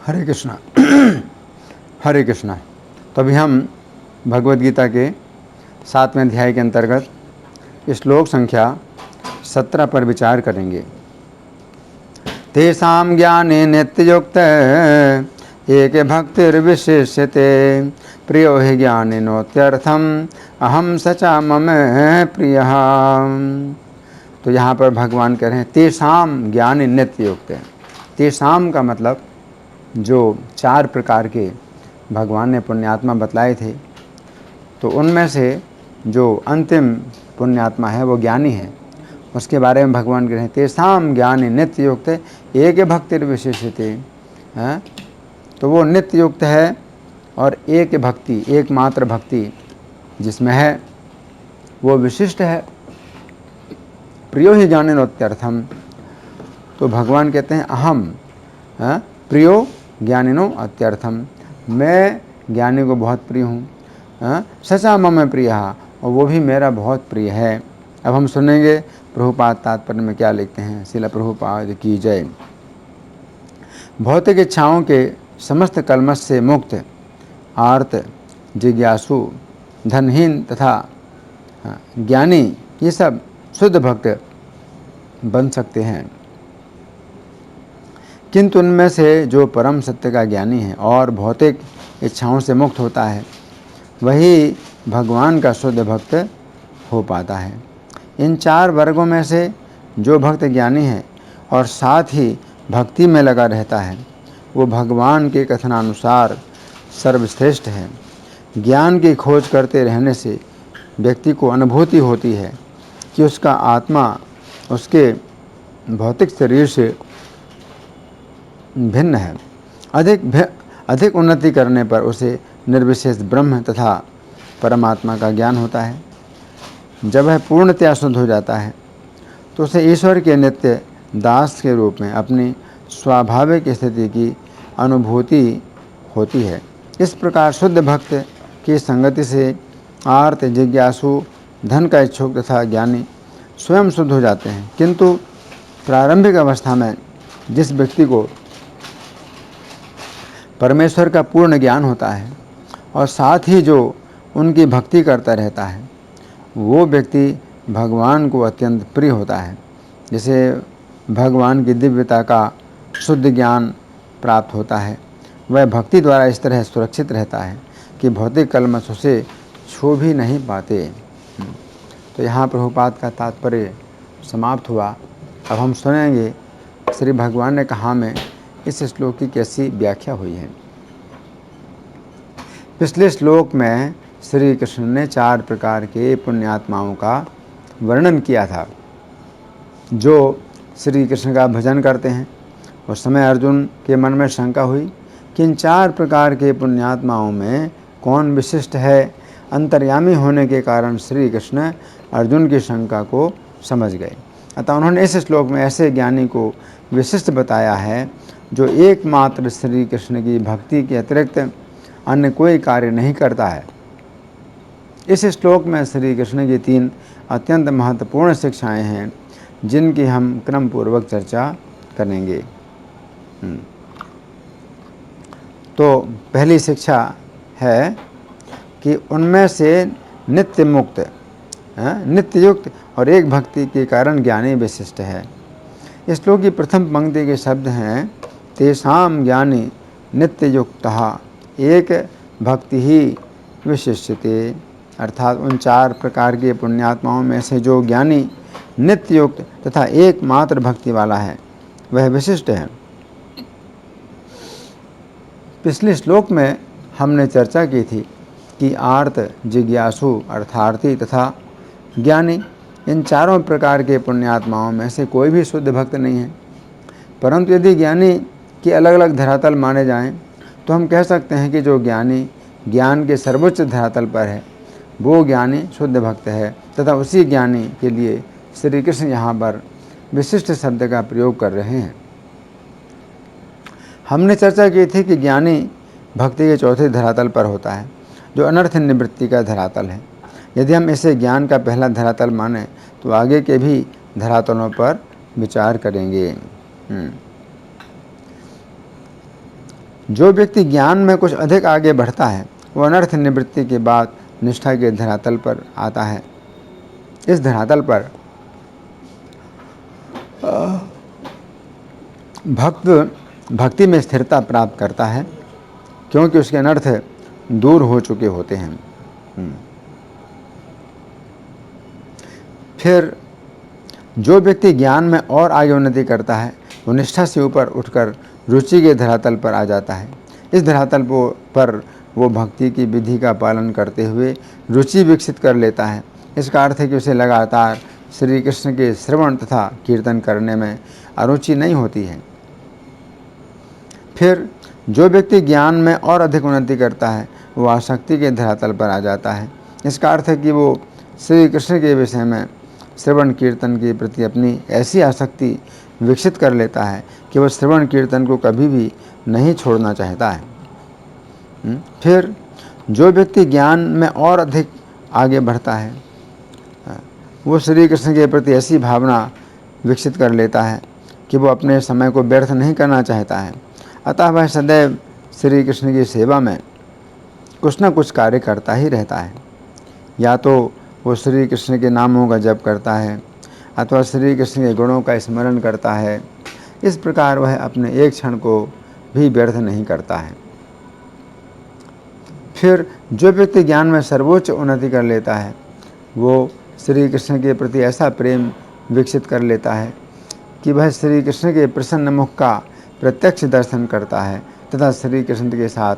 हरे कृष्णा। हरे कृष्णा। तो अभी हम भगवद गीता के 7वें अध्याय के अंतर्गत श्लोक संख्या 17 पर विचार करेंगे। तेषां ज्ञाने नित्ययुक्त एक भक्तिर्विशिष्यते प्रियो हि ज्ञानिनोत्यर्थम अहम सचा मम प्रियः। तो यहाँ पर भगवान कह रहे हैं तेषां ज्ञाने नित्ययुक्त। तेषां का मतलब जो 4 प्रकार के भगवान ने पुण्यात्मा बतलाए थे, तो उनमें से जो अंतिम पुण्यात्मा है वो ज्ञानी है। उसके बारे में भगवान कह रहे हैं तेषां ज्ञानी नित्य युक्त एक भक्तिर विशेषते। तो वो नित्य युक्त है और एक भक्ति, एकमात्र भक्ति जिसमें है वो विशिष्ट है। प्रियो ही ज्ञानिनोत्यर्थम। तो भगवान कहते हैं अहम प्रियो ज्ञानिनो अत्यर्थम, मैं ज्ञानी को बहुत प्रिय हूँ। सचा मम प्रिय, और वो भी मेरा बहुत प्रिय है। अब हम सुनेंगे प्रभुपाद तात्पर्य में क्या लिखते हैं। श्रील प्रभुपाद की जय। भौतिक इच्छाओं के समस्त कलमश से मुक्त, आर्त, जिज्ञासु, धनहीन तथा ज्ञानी ये सब शुद्ध भक्त बन सकते हैं, किंतु उनमें से जो परम सत्य का ज्ञानी है और भौतिक इच्छाओं से मुक्त होता है वही भगवान का शुद्ध भक्त हो पाता है। इन 4 वर्गों में से जो भक्त ज्ञानी है और साथ ही भक्ति में लगा रहता है वो भगवान के कथनानुसार सर्वश्रेष्ठ है। ज्ञान की खोज करते रहने से व्यक्ति को अनुभूति होती है कि उसका आत्मा उसके भौतिक शरीर से भिन्न है। अधिक उन्नति करने पर उसे निर्विशेष ब्रह्म तथा परमात्मा का ज्ञान होता है। जब वह पूर्णतया शुद्ध हो जाता है तो उसे ईश्वर के नित्य दास के रूप में अपनी स्वाभाविक स्थिति की अनुभूति होती है। इस प्रकार शुद्ध भक्त की संगति से आर्त, जिज्ञासु, धन का इच्छुक तथा ज्ञानी स्वयं शुद्ध हो जाते हैं। किंतु प्रारंभिक अवस्था में जिस व्यक्ति को परमेश्वर का पूर्ण ज्ञान होता है और साथ ही जो उनकी भक्ति करता रहता है वो व्यक्ति भगवान को अत्यंत प्रिय होता है। जैसे भगवान की दिव्यता का शुद्ध ज्ञान प्राप्त होता है, वह भक्ति द्वारा इस तरह सुरक्षित रहता है कि भौतिक कलमश उसे छू भी नहीं पाते। तो यहाँ प्रभुपाद का तात्पर्य समाप्त हुआ। अब हम सुनेंगे श्री भगवान ने कहा में इस श्लोक की कैसी व्याख्या हुई है। पिछले श्लोक में श्री कृष्ण ने 4 प्रकार के पुण्यात्माओं का वर्णन किया था जो श्री कृष्ण का भजन करते हैं। उस समय अर्जुन के मन में शंका हुई कि इन 4 प्रकार के पुण्यात्माओं में कौन विशिष्ट है। अंतर्यामी होने के कारण श्री कृष्ण अर्जुन की शंका को समझ गए। अतः उन्होंने इस श्लोक में ऐसे ज्ञानी को विशिष्ट बताया है जो एकमात्र श्री कृष्ण की भक्ति के अतिरिक्त अन्य कोई कार्य नहीं करता है। इस श्लोक में श्री कृष्ण की 3 अत्यंत महत्वपूर्ण शिक्षाएं हैं जिनकी हम क्रम पूर्वक चर्चा करेंगे। तो पहली शिक्षा है कि उनमें से नित्य मुक्त, नित्य युक्त और एक भक्ति के कारण ज्ञानी विशिष्ट है। इस श्लोक की प्रथम पंक्ति के शब्द हैं तेषां ज्ञानी नित्य युक्तः एक भक्ति ही विशिष्यते। अर्थात उन 4 प्रकार के पुण्यात्माओं में से जो ज्ञानी नित्य युक्त तथा एकमात्र भक्ति वाला है वह विशिष्ट है। पिछले श्लोक में हमने चर्चा की थी कि आर्त, जिज्ञासु, अर्थार्थी तथा ज्ञानी इन 4 प्रकार के पुण्यात्माओं में से कोई भी शुद्ध भक्त नहीं है। परंतु यदि ज्ञानी के अलग अलग धरातल माने जाएं तो हम कह सकते हैं कि जो ज्ञानी ज्ञान के सर्वोच्च धरातल पर है वो ज्ञानी शुद्ध भक्त है तथा उसी ज्ञानी के लिए श्री कृष्ण यहाँ पर विशिष्ट शब्द का प्रयोग कर रहे हैं। हमने चर्चा की थी कि ज्ञानी भक्ति के चौथे धरातल पर होता है जो अनर्थ निवृत्ति का धरातल है। यदि हम इसे ज्ञान का पहला धरातल माने तो आगे के भी धरातलों पर विचार करेंगे। जो व्यक्ति ज्ञान में कुछ अधिक आगे बढ़ता है वह अनर्थ निवृत्ति के बाद निष्ठा के धरातल पर आता है। इस धरातल पर भक्ति में स्थिरता प्राप्त करता है, क्योंकि उसके अनर्थ दूर हो चुके होते हैं। फिर जो व्यक्ति ज्ञान में और आगे उन्नति करता है वो निष्ठा से ऊपर उठकर रुचि के धरातल पर आ जाता है। इस धरातल पर वो भक्ति की विधि का पालन करते हुए रुचि विकसित कर लेता है। इसका अर्थ है कि उसे लगातार श्री कृष्ण के श्रवण तथा कीर्तन करने में अरुचि नहीं होती है। फिर जो व्यक्ति ज्ञान में और अधिक उन्नति करता है वो आसक्ति के धरातल पर आ जाता है। इसका अर्थ है कि वो श्री कृष्ण के विषय में श्रवण कीर्तन के प्रति अपनी ऐसी आसक्ति विकसित कर लेता है कि वह श्रवण कीर्तन को कभी भी नहीं छोड़ना चाहता है। फिर जो व्यक्ति ज्ञान में और अधिक आगे बढ़ता है वो श्री कृष्ण के प्रति ऐसी भावना विकसित कर लेता है कि वो अपने समय को व्यर्थ नहीं करना चाहता है। अतः वह सदैव श्री कृष्ण की सेवा में कुछ न कुछ कार्य करता ही रहता है। या तो वो श्री कृष्ण के नामों का जप करता है अथवा श्री कृष्ण के गुणों का स्मरण करता है। इस प्रकार वह अपने एक क्षण को भी व्यर्थ नहीं करता है। फिर जो व्यक्ति ज्ञान में सर्वोच्च उन्नति कर लेता है वो श्री कृष्ण के प्रति ऐसा प्रेम विकसित कर लेता है कि वह श्री कृष्ण के प्रसन्न मुख का प्रत्यक्ष दर्शन करता है तथा श्री कृष्ण के साथ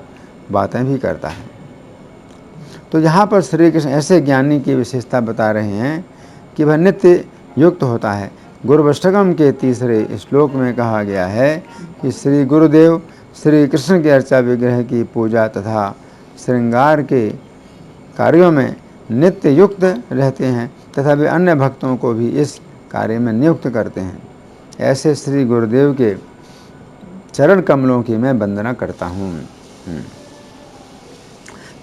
बातें भी करता है। तो यहाँ पर श्री कृष्ण ऐसे ज्ञानी की विशेषता बता रहे हैं कि वह नित्य युक्त होता है। गुरुवष्टकम के तीसरे श्लोक में कहा गया है कि श्री गुरुदेव श्री कृष्ण के अर्चा विग्रह की पूजा तथा श्रृंगार के कार्यों में नित्य युक्त रहते हैं तथा वे अन्य भक्तों को भी इस कार्य में नियुक्त करते हैं। ऐसे श्री गुरुदेव के चरण कमलों की मैं वंदना करता हूँ।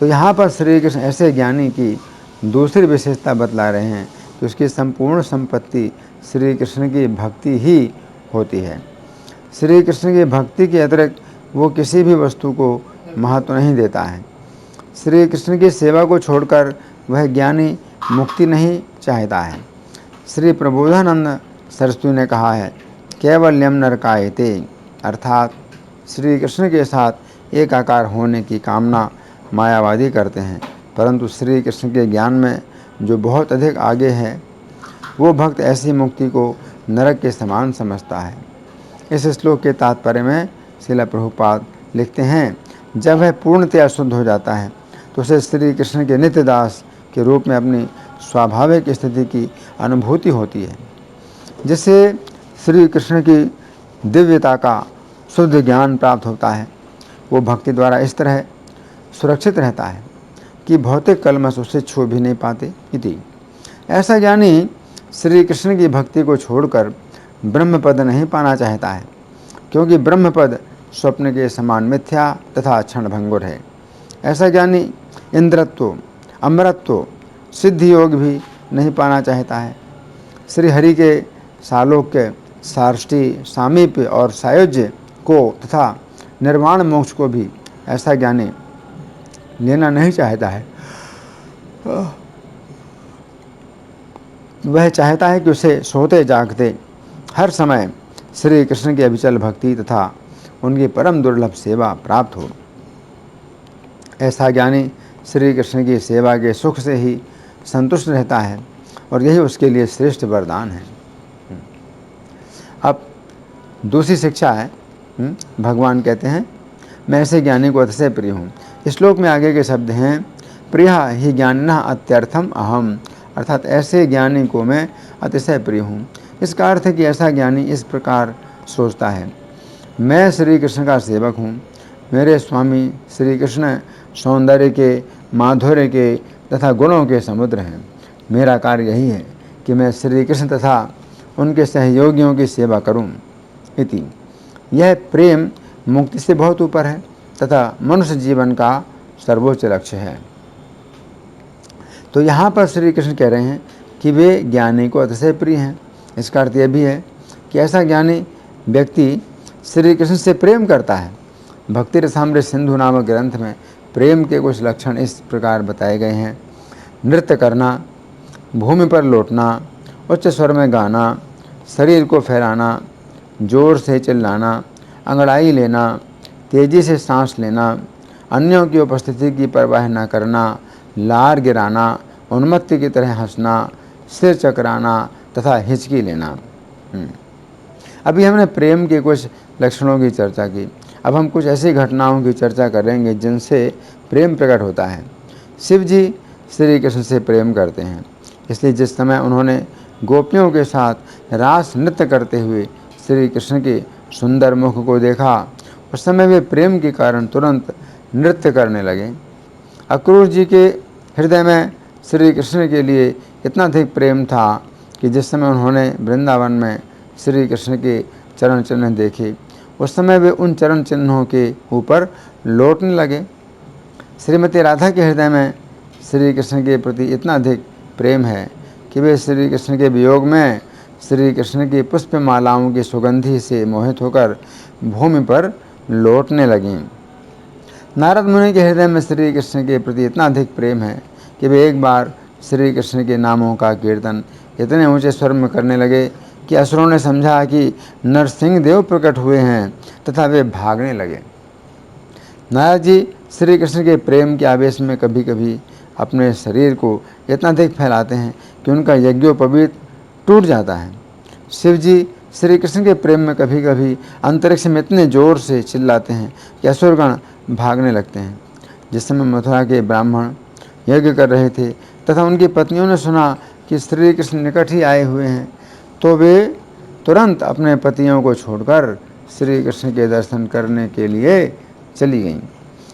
तो यहाँ पर श्री कृष्ण ऐसे ज्ञानी की दूसरी विशेषता बतला रहे हैं कि उसकी संपूर्ण संपत्ति श्री कृष्ण की भक्ति ही होती है। श्री कृष्ण की भक्ति के अतिरिक्त वो किसी भी वस्तु को महत्व नहीं देता है। श्री कृष्ण की सेवा को छोड़कर वह ज्ञानी मुक्ति नहीं चाहता है। श्री प्रबोधानंद सरस्वती ने कहा है, कैवल्यम नरकायते, अर्थात श्री कृष्ण के साथ एक आकार होने की कामना मायावादी करते हैं, परंतु श्री कृष्ण के ज्ञान में जो बहुत अधिक आगे है वो भक्त ऐसी मुक्ति को नरक के समान समझता है। इस श्लोक के तात्पर्य में श्रील प्रभुपाद लिखते हैं, जब वह पूर्णतया शुद्ध हो जाता है तो उसे श्री कृष्ण के नित्य दास के रूप में अपनी स्वाभाविक स्थिति की अनुभूति होती है, जिससे श्री कृष्ण की दिव्यता का शुद्ध ज्ञान प्राप्त होता है। वो भक्ति द्वारा इस तरह सुरक्षित रहता है कि भौतिक कलमश उसे छू भी नहीं पाते। इति ऐसा ज्ञानी श्री कृष्ण की भक्ति को छोड़कर ब्रह्म पद नहीं पाना चाहता है, क्योंकि ब्रह्म पद स्वप्न के समान मिथ्या तथा क्षणभंगुर है। ऐसा ज्ञानी इंद्रत्व, अमरत्व, सिद्धि योग भी नहीं पाना चाहता है। श्री हरि के सालोक्य, सार्ष्टि, सामीप्य और सायुज्य को तथा निर्वाण मोक्ष को भी ऐसा ज्ञानी लेना नहीं चाहता है। वह चाहता है कि उसे सोते जागते हर समय श्री कृष्ण की अविचल भक्ति तथा उनकी परम दुर्लभ सेवा प्राप्त हो। ऐसा ज्ञानी श्री कृष्ण की सेवा के सुख से ही संतुष्ट रहता है और यही उसके लिए श्रेष्ठ वरदान है। अब दूसरी शिक्षा है, भगवान कहते हैं, मैं ऐसे ज्ञानी को अतिशय प्रिय हूँ। इस श्लोक में आगे के शब्द हैं, प्रिया ही ज्ञानिनः अत्यर्थम अहम, अर्थात ऐसे ज्ञानी को मैं अतिशय प्रिय हूँ। इसका अर्थ है कि ऐसा ज्ञानी इस प्रकार सोचता है, मैं श्री कृष्ण का सेवक हूँ। मेरे स्वामी श्री कृष्ण सौंदर्य के, माधुर्य के तथा गुणों के समुद्र हैं। मेरा कार्य यही है कि मैं श्री कृष्ण तथा उनके सहयोगियों की सेवा करूं। इति यह प्रेम मुक्ति से बहुत ऊपर है तथा मनुष्य जीवन का सर्वोच्च लक्ष्य है। तो यहाँ पर श्री कृष्ण कह रहे हैं कि वे ज्ञानी को अतिशय प्रिय हैं। इसका अर्थ यह भी है कि ऐसा ज्ञानी व्यक्ति श्री कृष्ण से प्रेम करता है भक्ति रसामृत सिंधु नामक ग्रंथ में प्रेम के कुछ लक्षण इस प्रकार बताए गए हैं। नृत्य करना, भूमि पर लौटना, उच्च स्वर में गाना, शरीर को फैलाना, जोर से चिल्लाना, अंगड़ाई लेना, तेजी से सांस लेना, अन्यों की उपस्थिति की परवाह न करना, लार गिराना, उन्मत्त की तरह हंसना, सिर चकराना तथा हिचकी लेना। अभी हमने प्रेम के कुछ लक्षणों की चर्चा की। अब हम कुछ ऐसी घटनाओं की चर्चा करेंगे जिनसे प्रेम प्रकट होता है। शिव जी श्री कृष्ण से प्रेम करते हैं, इसलिए जिस समय उन्होंने गोपियों के साथ रास नृत्य करते हुए श्री कृष्ण के सुंदर मुख को देखा, उस समय वे प्रेम के कारण तुरंत नृत्य करने लगे। अक्रूर जी के हृदय में श्री कृष्ण के लिए इतना अधिक प्रेम था कि जिस समय उन्होंने वृंदावन में श्री कृष्ण के चरण चिन्ह देखे, उस समय वे उन चरण चिन्हों के ऊपर लौटने लगे। श्रीमती राधा के हृदय में श्री कृष्ण के प्रति इतना अधिक प्रेम है कि वे श्री कृष्ण के वियोग में श्री कृष्ण की पुष्पमालाओं की सुगंधि से मोहित होकर भूमि पर लौटने लगीं। नारद मुनि के हृदय में श्री कृष्ण के प्रति इतना अधिक प्रेम है कि वे एक बार श्री कृष्ण के नामों का कीर्तन इतने ऊंचे स्वर में करने लगे कि असुरों ने समझा कि नरसिंह देव प्रकट हुए हैं तथा वे भागने लगे। नारद जी श्री कृष्ण के प्रेम के आवेश में कभी कभी अपने शरीर को इतना अधिक फैलाते हैं कि उनका यज्ञोपवीत टूट जाता है। शिव जी श्री कृष्ण के प्रेम में कभी कभी अंतरिक्ष में इतने जोर से चिल्लाते हैं कि असुरगण भागने लगते हैं। जिस समय मथुरा के ब्राह्मण यज्ञ कर रहे थे तथा उनकी पत्नियों ने सुना कि श्री कृष्ण निकट ही आए हुए हैं, तो वे तुरंत अपने पतियों को छोड़कर श्री कृष्ण के दर्शन करने के लिए चली गईं।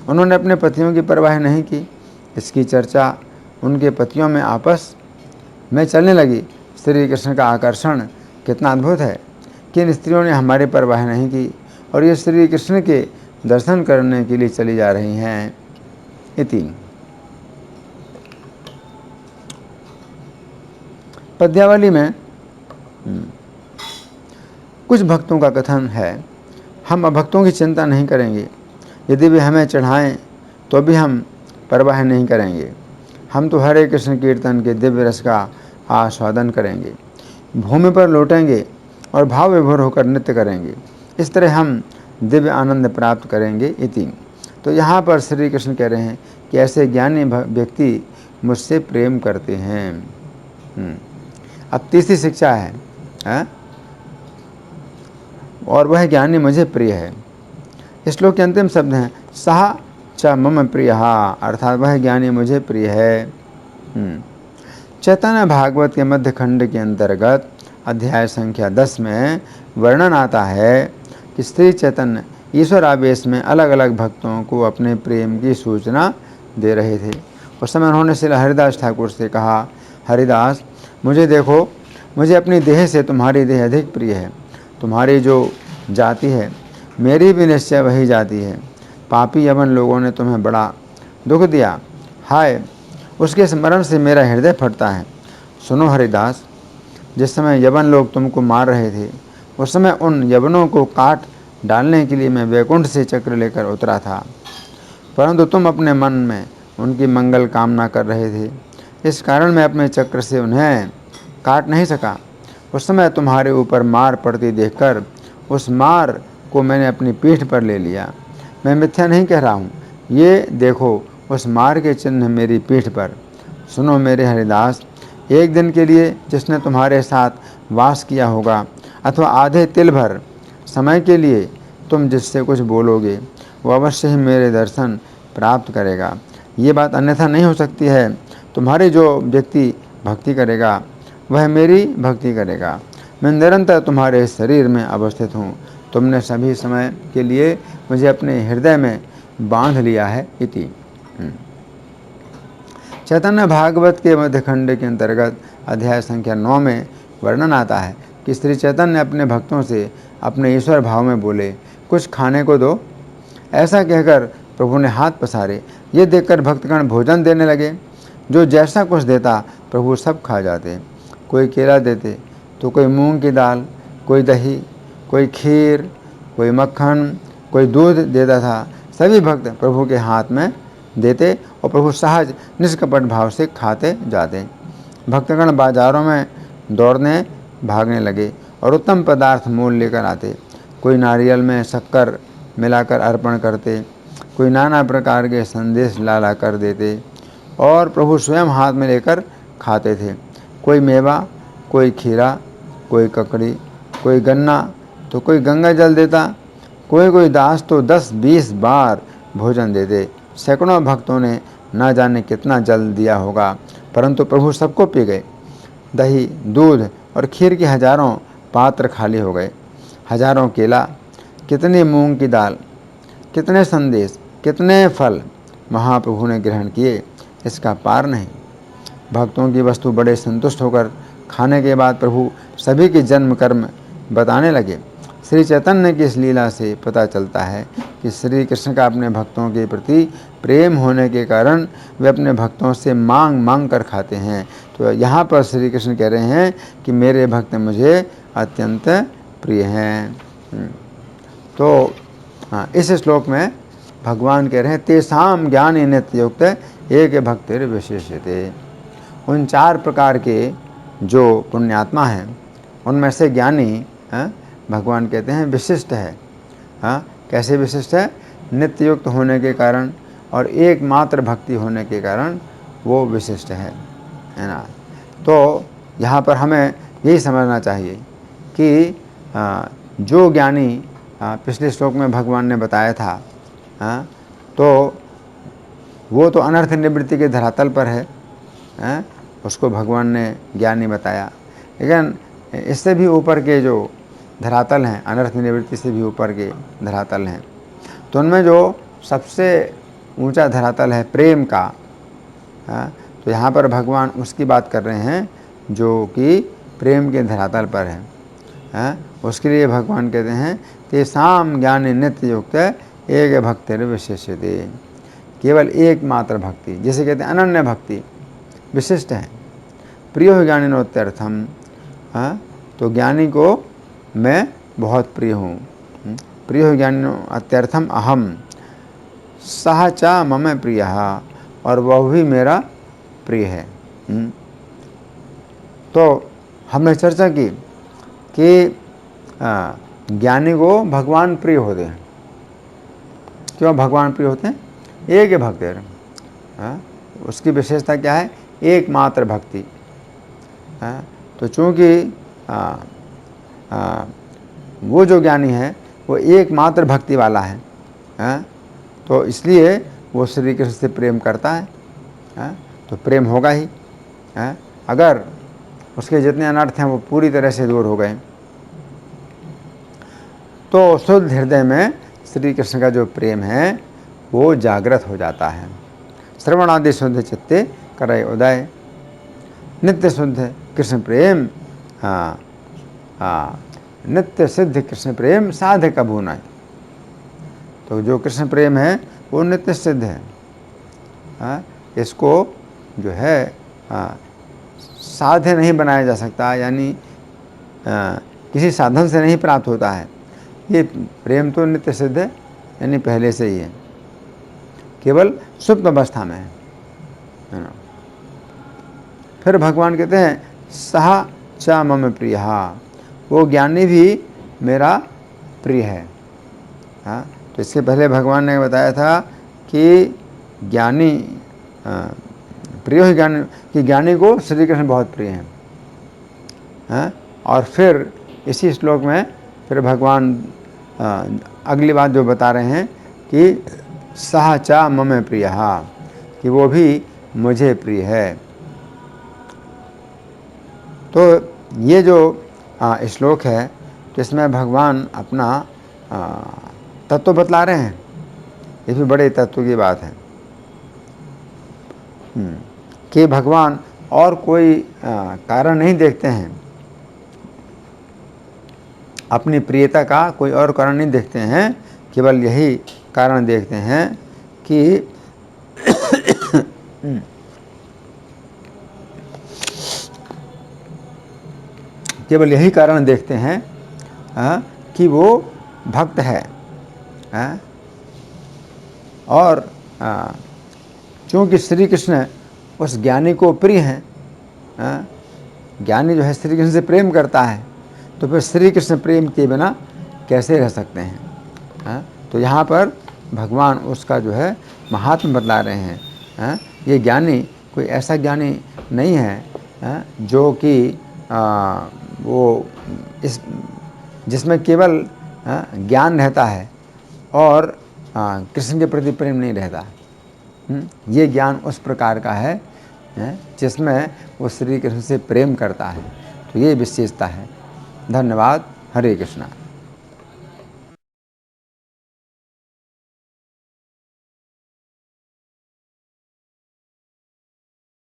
उन्होंने अपने पतियों की परवाह नहीं की। इसकी चर्चा उनके पतियों में आपस में चलने लगी। श्री कृष्ण का आकर्षण कितना अद्भुत है। किन स्त्रियों ने हमारी परवाह नहीं की और ये श्री कृष्ण के दर्शन करने के लिए चली जा रही हैं। इति पद्यावली में कुछ भक्तों का कथन है, हम अभक्तों की चिंता नहीं करेंगे, यदि वे हमें चढ़ाएं तो भी हम परवाह नहीं करेंगे। हम तो हरे कृष्ण कीर्तन के दिव्य रस का आस्वादन करेंगे, भूमि पर लौटेंगे और भाव विभोर होकर नृत्य करेंगे। इस तरह हम दिव्य आनंद प्राप्त करेंगे। इति तो यहाँ पर श्री कृष्ण कह रहे हैं कि ऐसे ज्ञानी व्यक्ति मुझसे प्रेम करते हैं। अब तीसरी शिक्षा है और वह ज्ञानी मुझे प्रिय है। इस श्लोक के अंतिम शब्द हैं सह च मम प्रियः, अर्थात वह ज्ञानी मुझे प्रिय है। चैतन्य भागवत के मध्य खंड के अंतर्गत अध्याय संख्या 10 में वर्णन आता है कि श्री चैतन्य ईश्वर आवेश में अलग अलग भक्तों को अपने प्रेम की सूचना दे रहे थे। उस समय उन्होंने श्री हरिदास ठाकुर से कहा, हरिदास मुझे देखो, मुझे अपनी देह से तुम्हारी देह अधिक प्रिय है। तुम्हारी जो जाति है मेरी भी निश्चय वही जाति है। पापी यवन लोगों ने तुम्हें बड़ा दुख दिया, हाय उसके स्मरण से मेरा हृदय फटता है। सुनो हरिदास, जिस समय यवन लोग तुमको मार रहे थे उस समय उन यवनों को काट डालने के लिए मैं वैकुंठ से चक्र लेकर उतरा था, परंतु तुम अपने मन में उनकी मंगल कामना कर रहे थे, इस कारण मैं अपने चक्र से उन्हें काट नहीं सका। उस समय तुम्हारे ऊपर मार पड़ती देखकर उस मार को मैंने अपनी पीठ पर ले लिया। मैं मिथ्या नहीं कह रहा हूँ, ये देखो उस मार के चिन्ह मेरी पीठ पर। सुनो मेरे हरिदास, एक दिन के लिए जिसने तुम्हारे साथ वास किया होगा अथवा आधे तिल भर समय के लिए तुम जिससे कुछ बोलोगे वह अवश्य ही मेरे दर्शन प्राप्त करेगा। ये बात अन्यथा नहीं हो सकती है। तुम्हारे जो व्यक्ति भक्ति करेगा वह मेरी भक्ति करेगा। मैं निरंतर तुम्हारे शरीर में अवस्थित हूँ। तुमने सभी समय के लिए मुझे अपने हृदय में बांध लिया है। इति चैतन्य भागवत के मध्य खंड के अंतर्गत अध्याय संख्या 9 में वर्णन आता है कि श्री चैतन्य अपने भक्तों से अपने ईश्वर भाव में बोले, कुछ खाने को दो। ऐसा कहकर प्रभु ने हाथ पसारे। ये देखकर भक्तगण भोजन देने लगे। जो जैसा कुछ देता प्रभु सब खा जाते। कोई केला देते तो कोई मूंग की दाल, कोई दही, कोई खीर, कोई मक्खन, कोई दूध देता था, सभी भक्त प्रभु के हाथ में देते और प्रभु सहज निष्कपट भाव से खाते जाते। भक्तगण बाजारों में दौड़ने भागने लगे और उत्तम पदार्थ मोल लेकर आते। कोई नारियल में शक्कर मिलाकर अर्पण करते, कोई नाना प्रकार के संदेश ला कर देते और प्रभु स्वयं हाथ में लेकर खाते थे। कोई मेवा, कोई खीरा, कोई ककड़ी, कोई गन्ना तो कोई गंगा जल देता। कोई दास तो 10-20 बार भोजन देते। सैकड़ों भक्तों ने न जाने कितना जल दिया होगा, परंतु प्रभु सबको पी गए। दही, दूध और खीर के हजारों पात्र खाली हो गए। हजारों केला, कितने मूंग की दाल, कितने संदेश, कितने फल महाप्रभु ने ग्रहण किए, इसका पार नहीं। भक्तों की वस्तु बड़े संतुष्ट होकर खाने के बाद प्रभु सभी के जन्म कर्म बताने लगे। श्री चैतन्य की इस लीला से पता चलता है कि श्री कृष्ण का अपने भक्तों के प्रति प्रेम होने के कारण वे अपने भक्तों से मांग कर खाते हैं। तो यहाँ पर श्री कृष्ण कह रहे हैं कि मेरे भक्त मुझे अत्यंत प्रिय हैं। तो इस श्लोक में भगवान कह रहे हैं तेषाम ज्ञानी नित्य युक्त एक भक्तिर विशेषते। उन 4 प्रकार के जो पुण्यात्मा हैं उनमें से ज्ञानी भगवान कहते हैं विशिष्ट है। कैसे विशिष्ट है? नित्य युक्त होने के कारण और एकमात्र भक्ति होने के कारण वो विशिष्ट है ना। तो यहाँ पर हमें यही समझना चाहिए कि जो ज्ञानी पिछले श्लोक में भगवान ने बताया था, तो वो तो अनर्थ निवृत्ति के धरातल पर है, उसको भगवान ने ज्ञानी बताया। लेकिन इससे भी ऊपर के जो धरातल हैं, अनर्थ निवृत्ति से भी ऊपर के धरातल हैं, तो उनमें जो सबसे ऊंचा धरातल है प्रेम का, तो यहाँ पर भगवान उसकी बात कर रहे हैं जो कि प्रेम के धरातल पर है। उसके लिए भगवान कहते हैं तेषाम ज्ञानी नित्य युक्त एक भक्तिर विशेषते। केवल एकमात्र भक्ति, जिसे कहते हैं अनन्य भक्ति, विशिष्ट है। प्रियो ज्ञानिनोत्यर्थम, तो ज्ञानी को मैं बहुत प्रिय हूँ। प्रियो ज्ञानिनो अत्यर्थम अहम सह च मम प्रियः, और वह भी मेरा प्रिय है। तो हमने चर्चा की कि ज्ञानी को भगवान प्रिय होते हैं। क्यों भगवान प्रिय होते हैं? एक भक्त है, उसकी विशेषता क्या है? एकमात्र भक्ति। तो चूँकि वो जो ज्ञानी है वो एकमात्र भक्ति वाला है, तो इसलिए वो श्री कृष्ण से प्रेम करता है। तो प्रेम होगा ही, अगर उसके जितने अनर्थ हैं वो पूरी तरह से दूर हो गए, तो शुद्ध हृदय में श्री कृष्ण का जो प्रेम है वो जागृत हो जाता है। श्रवणादि शुद्ध चित्ते करे उदय, नित्य शुद्ध कृष्ण प्रेम, नित्य सिद्ध कृष्ण प्रेम साध कबू नहीं। तो जो कृष्ण प्रेम है वो नित्य सिद्ध है। इसको जो है साध्य नहीं बनाया जा सकता, यानी किसी साधन से नहीं प्राप्त होता है। ये प्रेम तो नित्य सिद्ध है, यानी पहले से ही है, केवल सुप्त अवस्था में है ना। फिर भगवान कहते हैं सह च मम प्रियः, वो ज्ञानी भी मेरा प्रिय है। तो इससे पहले भगवान ने बताया था कि ज्ञानी प्रिय है, ज्ञानी कि ज्ञानी को श्री कृष्ण बहुत प्रिय हैं। और फिर इसी श्लोक में फिर भगवान अगली बात जो बता रहे हैं कि सह च मम प्रियः, कि वो भी मुझे प्रिय है। तो ये जो श्लोक है, जिसमें भगवान अपना तत्व बतला रहे हैं, ये भी बड़े तत्व की बात है कि भगवान और कोई कारण नहीं देखते हैं, अपनी प्रियता का कोई और कारण नहीं देखते हैं, केवल यही कारण देखते हैं कि केवल यही कारण देखते हैं कि वो भक्त है, हैं। और चूँकि श्री कृष्ण उस ज्ञानी को प्रिय हैं, ज्ञानी जो है श्री कृष्ण से प्रेम करता है, तो फिर श्री कृष्ण प्रेम के बिना कैसे रह सकते हैं। तो यहाँ पर भगवान उसका जो है महात्म बतला रहे हैं। ये ज्ञानी कोई ऐसा ज्ञानी नहीं है जो कि वो इस जिसमें केवल ज्ञान रहता है और कृष्ण के प्रति प्रेम नहीं रहता। ये ज्ञान उस प्रकार का है जिसमें वो श्री कृष्ण से प्रेम करता है। तो ये विशेषता है। धन्यवाद। हरे कृष्णा।